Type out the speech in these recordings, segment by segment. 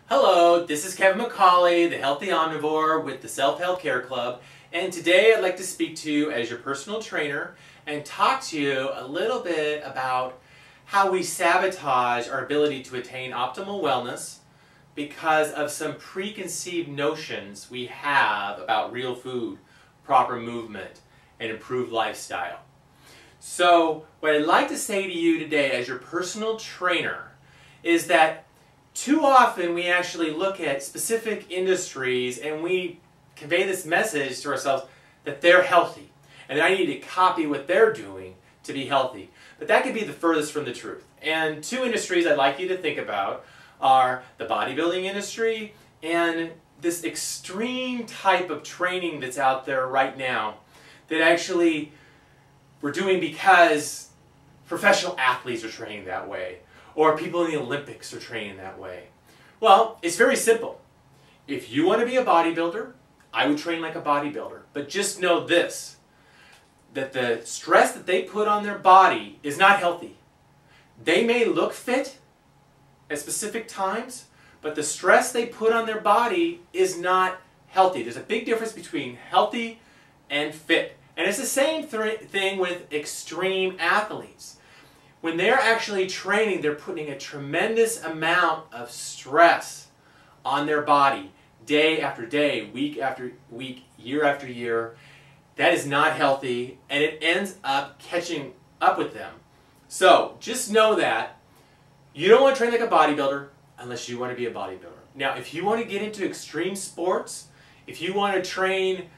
Hello, this is Kevin McCauley, the Healthy Omnivore with the Self-Health Care Club, and today I'd like to speak to you as your personal trainer and talk to you a little bit about how we sabotage our ability to attain optimal wellness because of some preconceived notions we have about real food, proper movement, and improved lifestyle. So what I'd like to say to you today as your personal trainer is that too often we actually look at specific industries and we convey this message to ourselves that they're healthy and that I need to copy what they're doing to be healthy. But that could be the furthest from the truth. And two industries I'd like you to think about are the bodybuilding industry and this extreme type of training that's out there right now that actually we're doing because professional athletes are training that way, or people in the Olympics are training that way. Well, it's very simple. If you want to be a bodybuilder, I would train like a bodybuilder. But just know this, that the stress that they put on their body is not healthy. They may look fit at specific times, but the stress they put on their body is not healthy. There's a big difference between healthy and fit. And it's the same thing with extreme athletes. When they're actually training, they're putting a tremendous amount of stress on their body, day after day, week after week, year after year. That is not healthy, and it ends up catching up with them. So just know that you don't want to train like a bodybuilder unless you want to be a bodybuilder. Now, if you want to get into extreme sports, if you want to train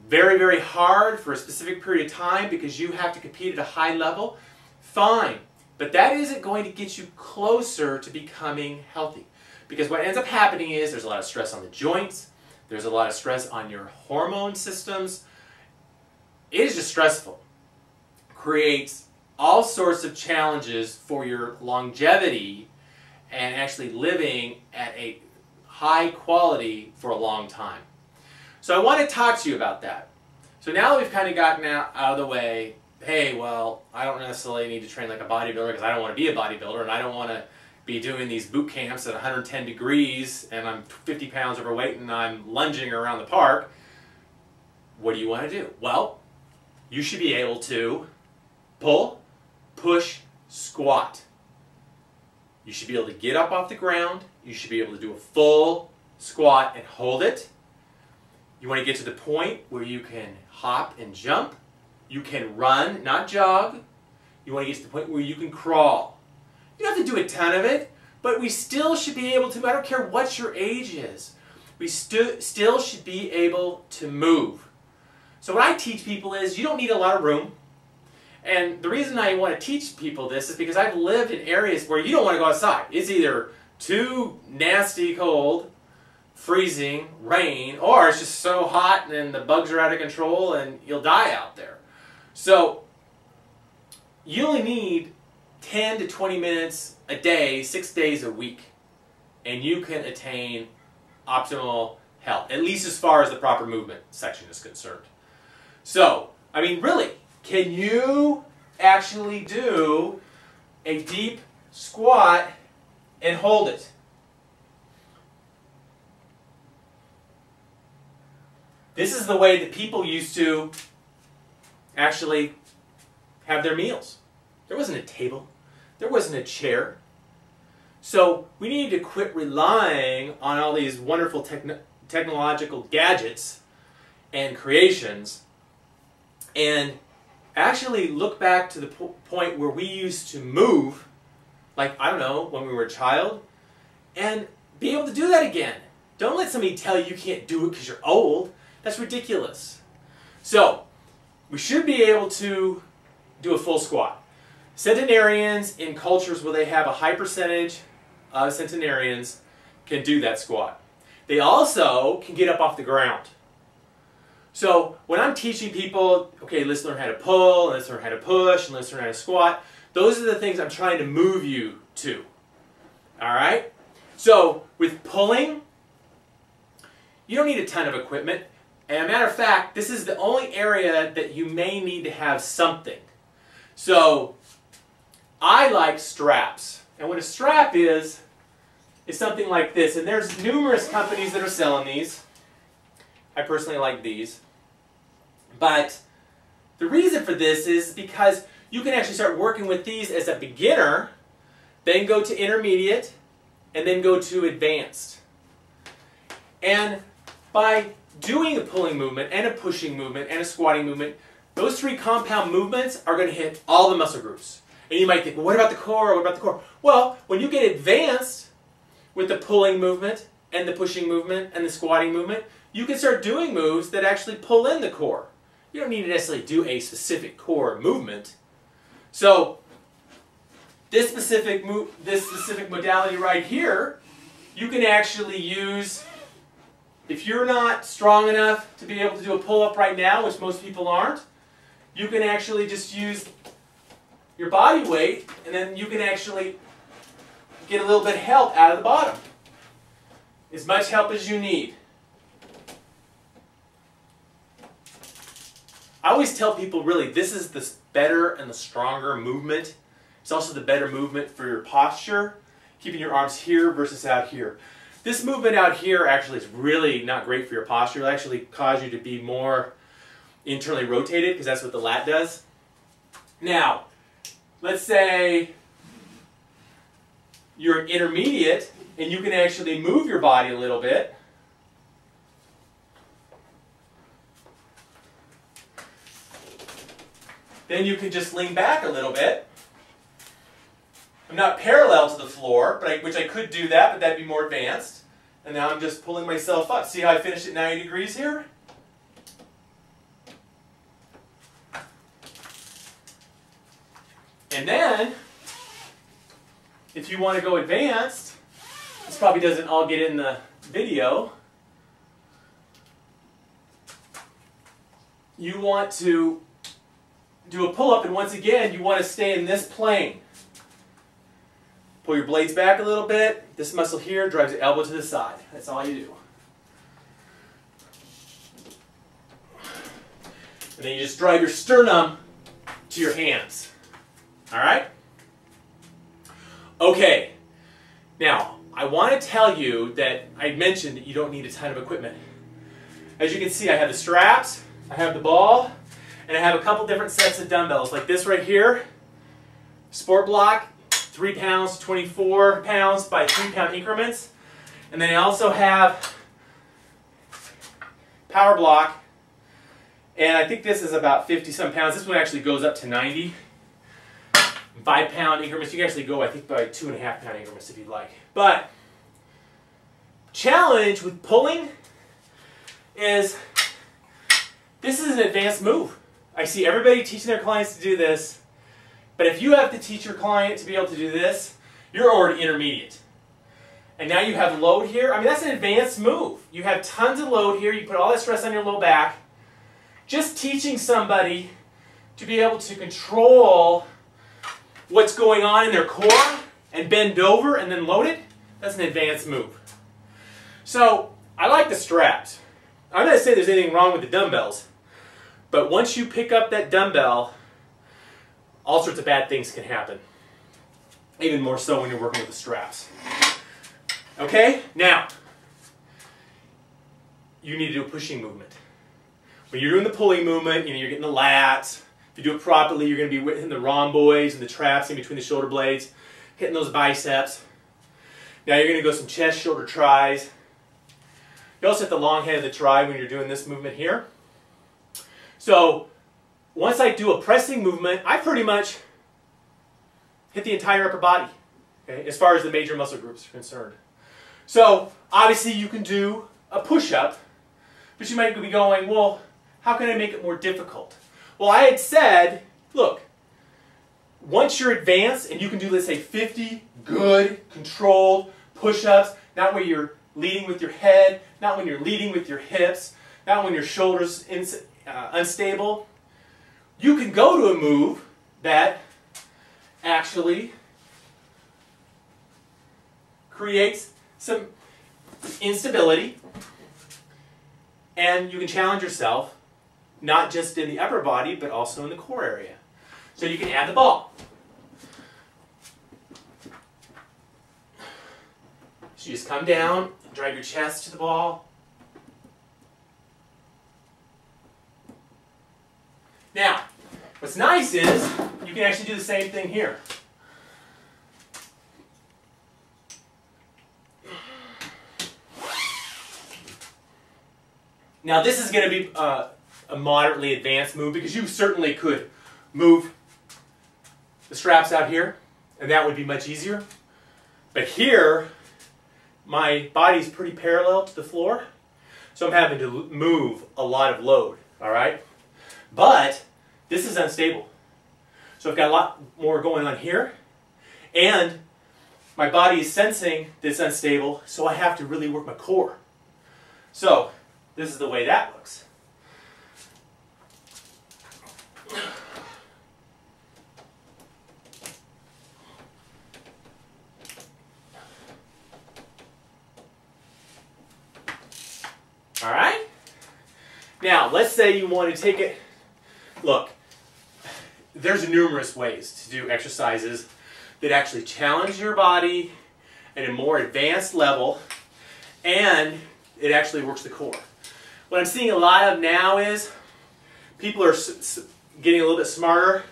very, very hard for a specific period of time because you have to compete at a high level, fine. But that isn't going to get you closer to becoming healthy. Because what ends up happening is there's a lot of stress on the joints, there's a lot of stress on your hormone systems. It is just stressful. Creates all sorts of challenges for your longevity and actually living at a high quality for a long time. So I want to talk to you about that. So now that we've kind of gotten out of the way, hey, well, I don't necessarily need to train like a bodybuilder because I don't want to be a bodybuilder and I don't want to be doing these boot camps at 110 degrees and I'm 50 pounds overweight and I'm lunging around the park. What do you want to do? Well, you should be able to pull, push, squat. You should be able to get up off the ground. You should be able to do a full squat and hold it. You want to get to the point where you can hop and jump. You can run, not jog. You want to get to the point where you can crawl. You don't have to do a ton of it, but we still should be able to, I don't care what your age is, we still should be able to move. So what I teach people is you don't need a lot of room. And the reason I want to teach people this is because I've lived in areas where you don't want to go outside. It's either too nasty cold, freezing, rain, or it's just so hot and the bugs are out of control and you'll die out there. So you only need 10 to 20 minutes a day, 6 days a week, and you can attain optimal health, at least as far as the proper movement section is concerned. So, I mean, really, can you actually do a deep squat and hold it? This is the way that people used to actually have their meals. There wasn't a table. There wasn't a chair. So we need to quit relying on all these wonderful technological gadgets and creations and actually look back to the point where we used to move, like, I don't know, when we were a child, and be able to do that again. Don't let somebody tell you can't do it because you're old. That's ridiculous. So, we should be able to do a full squat. Centenarians in cultures where they have a high percentage of centenarians can do that squat. They also can get up off the ground. So, when I'm teaching people, okay, let's learn how to pull, and let's learn how to push, and let's learn how to squat, those are the things I'm trying to move you to. Alright? So, with pulling, you don't need a ton of equipment. And a matter of fact, this is the only area that you may need to have something. So, I like straps. And what a strap is is something like this. And there's numerous companies that are selling these. I personally like these. But the reason for this is because you can actually start working with these as a beginner, then go to intermediate, and then go to advanced. And by doing a pulling movement and a pushing movement and a squatting movement, those three compound movements are going to hit all the muscle groups. And you might think, well, what about the core? What about the core? Well, when you get advanced with the pulling movement and the pushing movement and the squatting movement, you can start doing moves that actually pull in the core. You don't need to necessarily do a specific core movement. So this specific modality right here, you can actually use, if you're not strong enough to be able to do a pull-up right now, which most people aren't, you can actually just use your body weight, and then you can actually get a little bit of help out of the bottom. As much help as you need. I always tell people, really, this is the better and the stronger movement. It's also the better movement for your posture, keeping your arms here versus out here. This movement out here actually is really not great for your posture. It'll actually cause you to be more internally rotated, because that's what the lat does. Now, let's say you're an intermediate and you can actually move your body a little bit. Then you can just lean back a little bit. I'm not parallel to the floor, which I could do that, but that'd be more advanced. And now I'm just pulling myself up. See how I finished at 90 degrees here? And then, if you want to go advanced, this probably doesn't all get in the video. You want to do a pull-up, and once again, you want to stay in this plane. Pull your blades back a little bit. This muscle here drives the elbow to the side. That's all you do. And then you just drive your sternum to your hands. All right? Okay. Now, I want to tell you that I mentioned that you don't need a ton of equipment. As you can see, I have the straps, I have the ball, and I have a couple different sets of dumbbells, like this right here, sport block, 3 pounds to 24 pounds by 3-pound increments. And then I also have power block, and I think this is about 50-some pounds. This one actually goes up to 90. 5-pound increments. You can actually go, I think, by 2.5-pound increments if you'd like. But challenge with pulling is this is an advanced move. I see everybody teaching their clients to do this, but if you have to teach your client to be able to do this, you're already intermediate. And now you have load here. I mean, that's an advanced move. You have tons of load here. You put all that stress on your low back. Just teaching somebody to be able to control what's going on in their core and bend over and then load it, that's an advanced move. So, I like the straps. I'm not saying there's anything wrong with the dumbbells, but once you pick up that dumbbell, all sorts of bad things can happen. Even more so when you're working with the straps. Okay? Now, you need to do a pushing movement. When you're doing the pulling movement, you're getting the lats. If you do it properly, you're going to be hitting the rhomboids and the traps in between the shoulder blades, hitting those biceps. Now you're going to go some chest, shoulder, tris. You also hit the long head of the tri when you're doing this movement here. So once I do a pressing movement, I pretty much hit the entire upper body, okay, as far as the major muscle groups are concerned. So obviously you can do a push-up, but you might be going, well, how can I make it more difficult? Well, I had said, look, once you're advanced and you can do, let's say, 50 good, controlled push-ups, not where you're leading with your head, not when you're leading with your hips, not when your shoulders unstable, you can go to a move that actually creates some instability, and you can challenge yourself, not just in the upper body, but also in the core area. So you can add the ball. So you just come down, drive your chest to the ball. Now, what's nice is you can actually do the same thing here. Now this is going to be a moderately advanced move because you certainly could move the straps out here and that would be much easier. But here, my body's pretty parallel to the floor, so I'm having to move a lot of load, all right? But this is unstable. So I've got a lot more going on here, and my body is sensing that it's unstable, so I have to really work my core. So this is the way that looks. All right? Now, let's say you want to take it. Look, there's numerous ways to do exercises that actually challenge your body at a more advanced level, and it actually works the core. What I'm seeing a lot of now is people are getting a little bit smarter,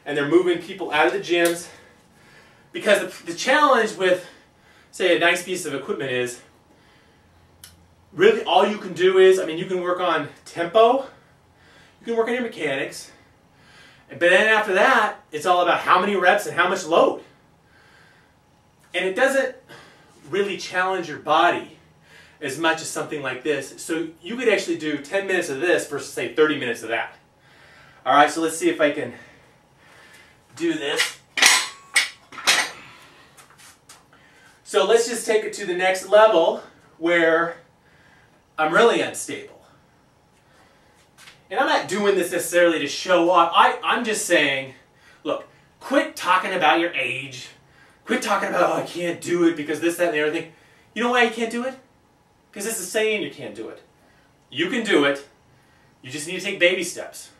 and they're moving people out of the gyms because the challenge with, say, a nice piece of equipment is really all you can do is, I mean, you can work on tempo, you can work on your mechanics, but then after that, it's all about how many reps and how much load. And it doesn't really challenge your body as much as something like this. So you could actually do 10 minutes of this versus, say, 30 minutes of that. All right, so let's see if I can do this. So let's just take it to the next level where I'm really unstable. And I'm not doing this necessarily to show off. I'm just saying, look, quit talking about your age. Quit talking about, oh, I can't do it because this, that, and the other thing. You know why you can't do it? Because it's a saying you can't do it. You can do it. You just need to take baby steps.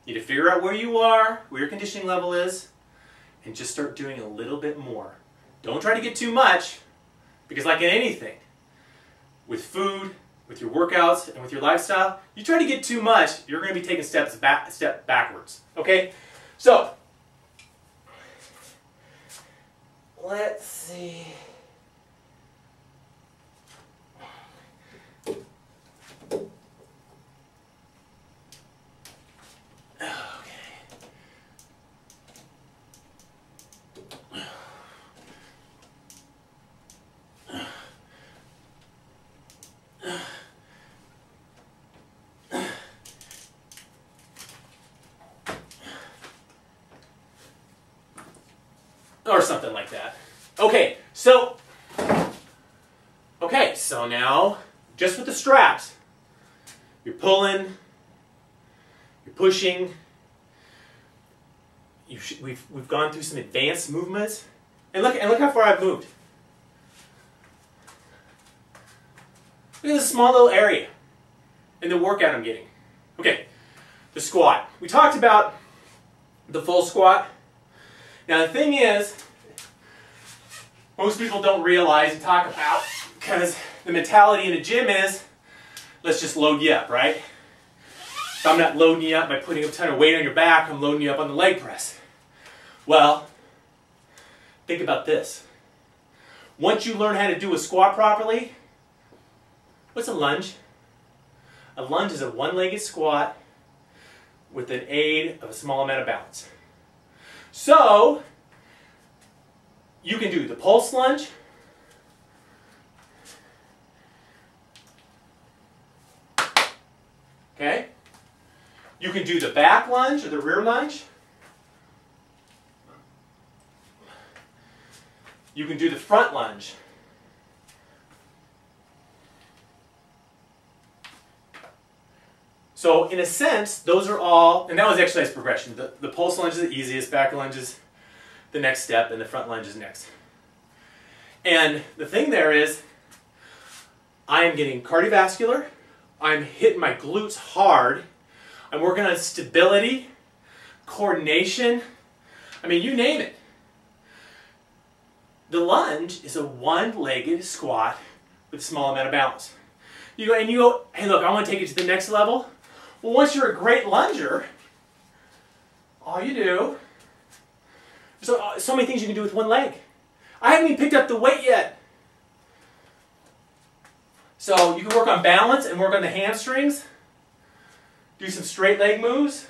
You need to figure out where you are, where your conditioning level is, and just start doing a little bit more. Don't try to get too much, because like in anything, with food, with your workouts, and with your lifestyle, you try to get too much, you're going to be taking step backwards. Okay? So, let's see. Or something like that. Okay, so now, just with the straps, you're pulling, you're pushing, we've gone through some advanced movements, and look how far I've moved. Look at this small little area in the workout I'm getting. Okay, the squat. We talked about the full squat. Now the thing is, most people don't realize and talk about, because the mentality in the gym is, let's just load you up, right? If I'm not loading you up by putting a ton of weight on your back, I'm loading you up on the leg press. Well, think about this. Once you learn how to do a squat properly, what's a lunge? A lunge is a one-legged squat with an aid of a small amount of balance. So, you can do the pulse lunge, okay? You can do the back lunge or the rear lunge. You can do the front lunge. So in a sense, those are all, and that was exercise progression. The pulse lunge is the easiest, back lunge is the next step, and the front lunge is next. And the thing there is, I am getting cardiovascular, I'm hitting my glutes hard, I'm working on stability, coordination, I mean, you name it. The lunge is a one-legged squat with a small amount of balance. You go and you go, hey look, I want to take it to the next level. Well, once you're a great lunger, all you do, so many things you can do with one leg. I haven't even picked up the weight yet. So you can work on balance and work on the hamstrings. Do some straight leg moves.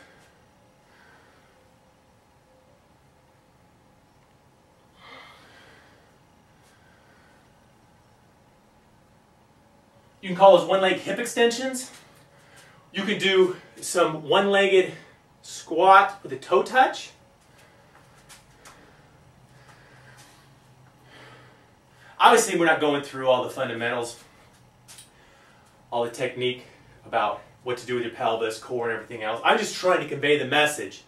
You can call those one-leg hip extensions. You can do some one-legged squat with a toe touch. Obviously, we're not going through all the fundamentals, all the technique about what to do with your pelvis, core, and everything else. I'm just trying to convey the message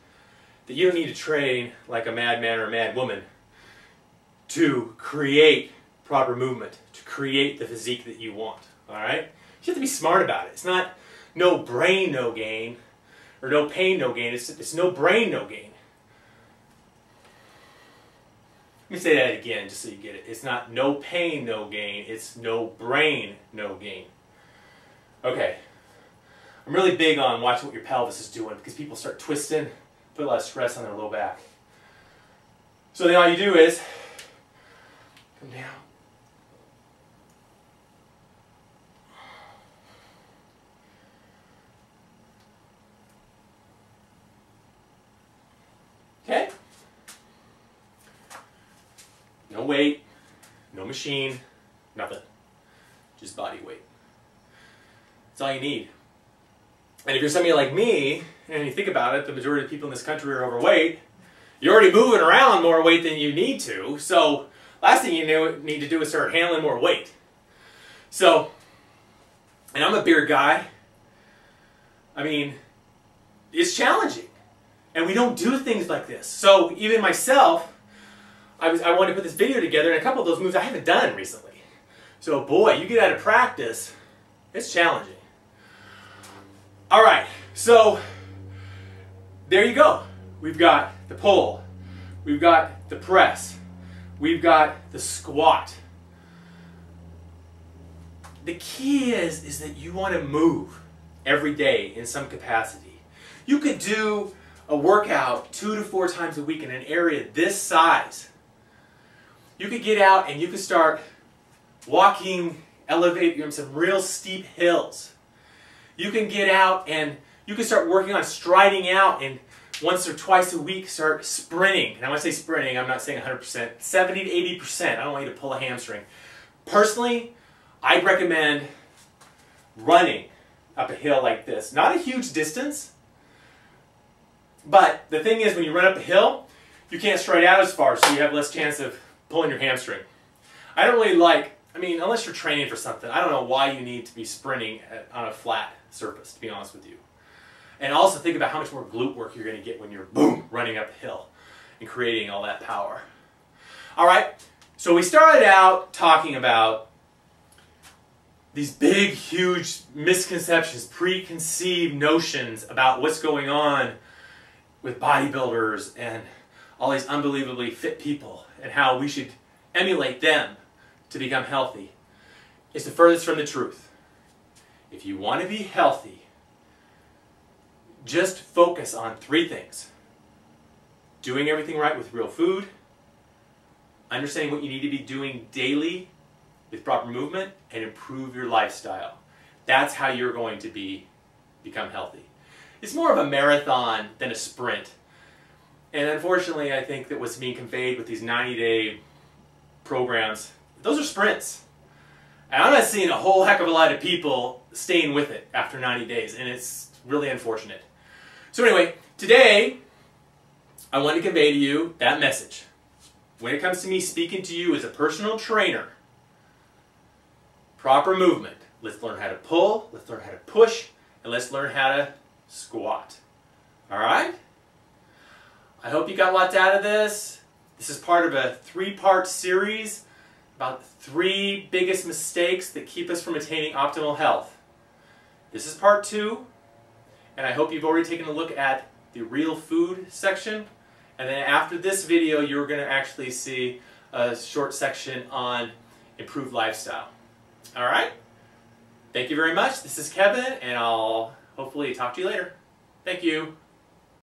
that you don't need to train like a madman or a mad woman to create proper movement, to create the physique that you want. All right? You have to be smart about it. It's not no brain, no gain, or no pain, no gain. It's no brain, no gain. Let me say that again just so you get it. It's not no pain, no gain. It's no brain, no gain. Okay. I'm really big on watching what your pelvis is doing because people start twisting, put a lot of stress on their low back. So then all you do is come down. Okay? No weight, no machine, nothing. Just body weight. That's all you need. And if you're somebody like me, and you think about it, the majority of people in this country are overweight, you're already moving around more weight than you need to, so last thing you need to do is start handling more weight. So, and I'm a bigger guy. I mean, it's challenging. And we don't do things like this. So even myself, I wanted to put this video together, and a couple of those moves I haven't done recently. So boy, you get out of practice, it's challenging. All right, so there you go. We've got the pull, we've got the press, we've got the squat. The key is that you want to move every day in some capacity. You could do a workout 2 to 4 times a week in an area this size. You could get out and you could start walking, elevating some real steep hills. You can get out and you can start working on striding out and once or twice a week start sprinting. And when I say sprinting, I'm not saying 100%, 70 to 80%. I don't want you to pull a hamstring. Personally, I'd recommend running up a hill like this. Not a huge distance, but the thing is when you run up a hill, you can't stride out as far, so you have less chance of pulling your hamstring. I don't really like, unless you're training for something, I don't know why you need to be sprinting on a flat surface, to be honest with you. And also think about how much more glute work you're going to get when you're, boom, running up a hill and creating all that power. All right, so we started out talking about these big, huge misconceptions, preconceived notions about what's going on with bodybuilders and all these unbelievably fit people and how we should emulate them to become healthy. It's the furthest from the truth. If you want to be healthy, just focus on 3 things. Doing everything right with real food, understanding what you need to be doing daily with proper movement, and improve your lifestyle. That's how you're going to become healthy. It's more of a marathon than a sprint. And unfortunately, I think that what's being conveyed with these 90-day programs, those are sprints. And I'm not seeing a whole heck of a lot of people staying with it after 90 days, and it's really unfortunate. So anyway, today, I want to convey to you that message. When it comes to me speaking to you as a personal trainer, proper movement. Let's learn how to pull, let's learn how to push, and let's learn how to squat. All right? I hope you got lots out of this. This is part of a 3-part series about the 3 biggest mistakes that keep us from attaining optimal health. This is part 2, and I hope you've already taken a look at the real food section. And then after this video, you're going to actually see a short section on improved lifestyle. All right? Thank you very much. This is Kevin, and I'll hopefully talk to you later. Thank you.